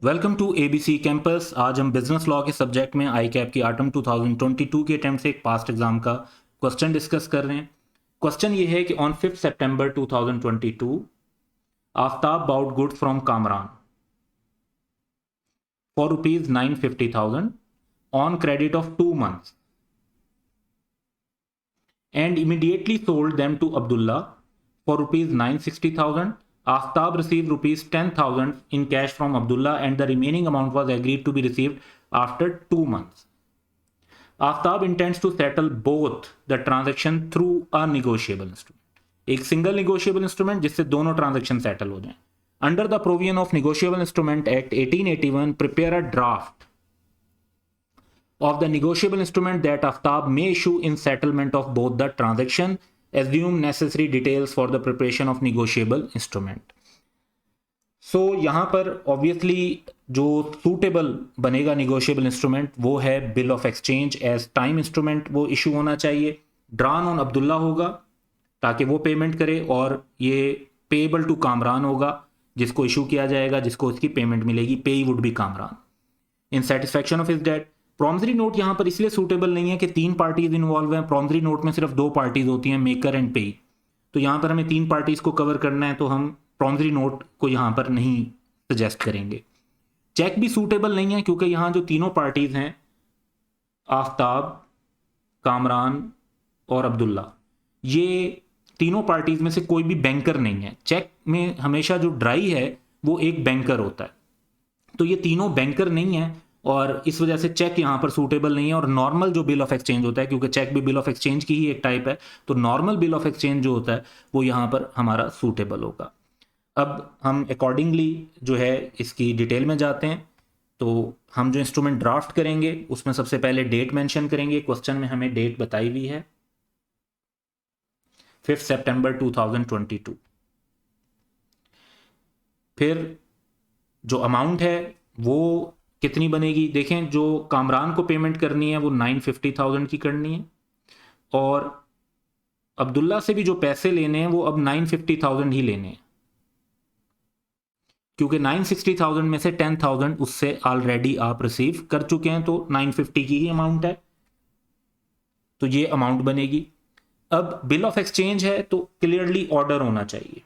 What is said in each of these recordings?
Welcome to ABC campus. आज हम business law के सब्जेक्ट में आई कैप की ऑटम 2022 के अटेम्प्ट से एक पास्ट एग्जाम का क्वेश्चन डिस्कस कर रहे हैं। क्वेश्चन ये है कि on 5 September 2022 Aftab bought goods from Kamran for rupees 950,000 on credit of 2 months and immediately sold them to Abdullah for rupees 960,000. Aftab received rupees 10,000 in cash from Abdullah and the remaining amount was agreed to be received after 2 months. Aftab intends to settle both the transaction through a negotiable instrument. एक single negotiable instrument जिससे दोनों transaction settle हो जाएं. Under the provision of Negotiable Instrument Act 1881, prepare a draft of the negotiable instrument that Aftab may issue in settlement of both the transaction. Assume necessary details for the preparation of negotiable instrument. So यहाँ पर obviously जो suitable बनेगा negotiable instrument वो है bill of exchange as time instrument वो issue होना चाहिए. Drawn on Abdullah होगा ताकि वो पेमेंट करे और ये payable to कामरान होगा जिसको इशू किया जाएगा, जिसको इसकी पेमेंट मिलेगी. Pay would be Kamran. In satisfaction of his debt. Promissory note यहाँ पर इसलिए सूटेबल नहीं है कि 3 पार्टीज इन्वॉल्व हैं. प्रॉमिसरी नोट में सिर्फ 2 पार्टीज होती हैं, मेकर एंड पे. तो यहाँ पर हमें 3 पार्टीज को कवर करना है तो हम प्रॉमिसरी नोट को यहाँ पर नहीं सजेस्ट करेंगे. चेक भी सूटेबल नहीं है क्योंकि यहाँ जो तीनों पार्टीज हैं आफ्ताब, कामरान और अब्दुल्ला, ये तीनों पार्टीज में से कोई भी बैंकर नहीं है. चेक में हमेशा जो ड्राई है वो एक बैंकर होता है, तो ये तीनों बैंकर नहीं है और इस वजह से चेक यहाँ पर सूटेबल नहीं है. और नॉर्मल जो बिल ऑफ एक्सचेंज होता है, क्योंकि चेक भी बिल ऑफ एक्सचेंज की ही एक टाइप है, तो नॉर्मल बिल ऑफ एक्सचेंज जो होता है वो यहाँ पर हमारा सूटेबल होगा. अब हम अकॉर्डिंगली जो है इसकी डिटेल में जाते हैं. तो हम जो इंस्ट्रूमेंट ड्राफ्ट करेंगे उसमें सबसे पहले डेट मेंशन करेंगे. क्वेश्चन में हमें डेट बताई हुई है 5 सितंबर 2022. फिर जो अमाउंट है वो कितनी बनेगी. देखें, जो कामरान को पेमेंट करनी है वो 950,000 की करनी है और अब्दुल्ला से भी जो पैसे लेने हैं वो अब 950,000 ही लेने हैं, क्योंकि 960,000 में से 10,000 उससे ऑलरेडी आप रिसीव कर चुके हैं, तो 950 की ही अमाउंट है, तो ये अमाउंट बनेगी. अब बिल ऑफ एक्सचेंज है तो क्लियरली ऑर्डर होना चाहिए.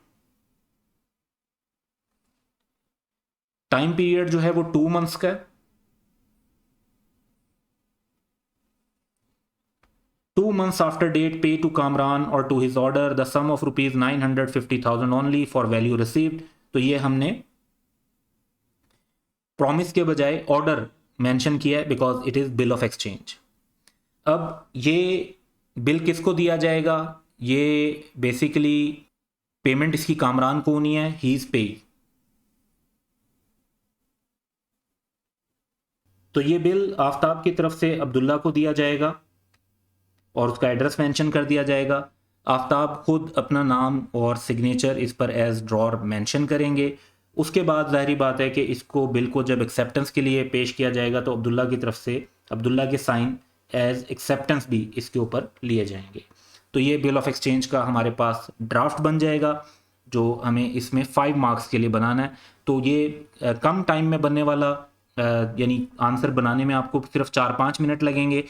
टाइम पीरियड जो है वो 2 months का है. 2 months after date, pay to Kamran or to his order the sum of rupees 950,000 only for value received. तो ये हमने प्रॉमिस के बजाय ऑर्डर मेंशन किया है because it is bill of exchange. अब ये बिल किसको दिया जाएगा. ये बेसिकली पेमेंट इसकी कामरान को होनी है. ही इज पे. तो ये बिल आफ्ताब की तरफ से अब्दुल्ला को दिया जाएगा और उसका एड्रेस मेंशन कर दिया जाएगा. आफ्ताब खुद अपना नाम और सिग्नेचर इस पर एज ड्रॉर मेंशन करेंगे. उसके बाद जाहिर बात है कि इसको बिल को जब एक्सेप्टेंस के लिए पेश किया जाएगा तो अब्दुल्ला की तरफ से अब्दुल्ला के साइन एज एक्सेप्टेंस भी इसके ऊपर लिए जाएंगे. तो ये बिल ऑफ एक्सचेंज का हमारे पास ड्राफ्ट बन जाएगा जो हमें इसमें 5 मार्क्स के लिए बनाना है. तो ये कम टाइम में बनने वाला यानी आंसर बनाने में आपको सिर्फ 4-5 मिनट लगेंगे.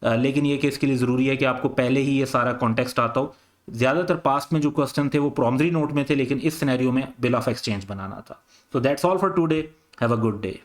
लेकिन ये केस के लिए ज़रूरी है कि आपको पहले ही ये सारा कॉन्टेक्स्ट आता हो. ज़्यादातर पास्ट में जो क्वेश्चन थे वो प्रॉमिसरी नोट में थे, लेकिन इस सिनेरियो में बिल ऑफ एक्सचेंज बनाना था. So that's all for today. Have a good day.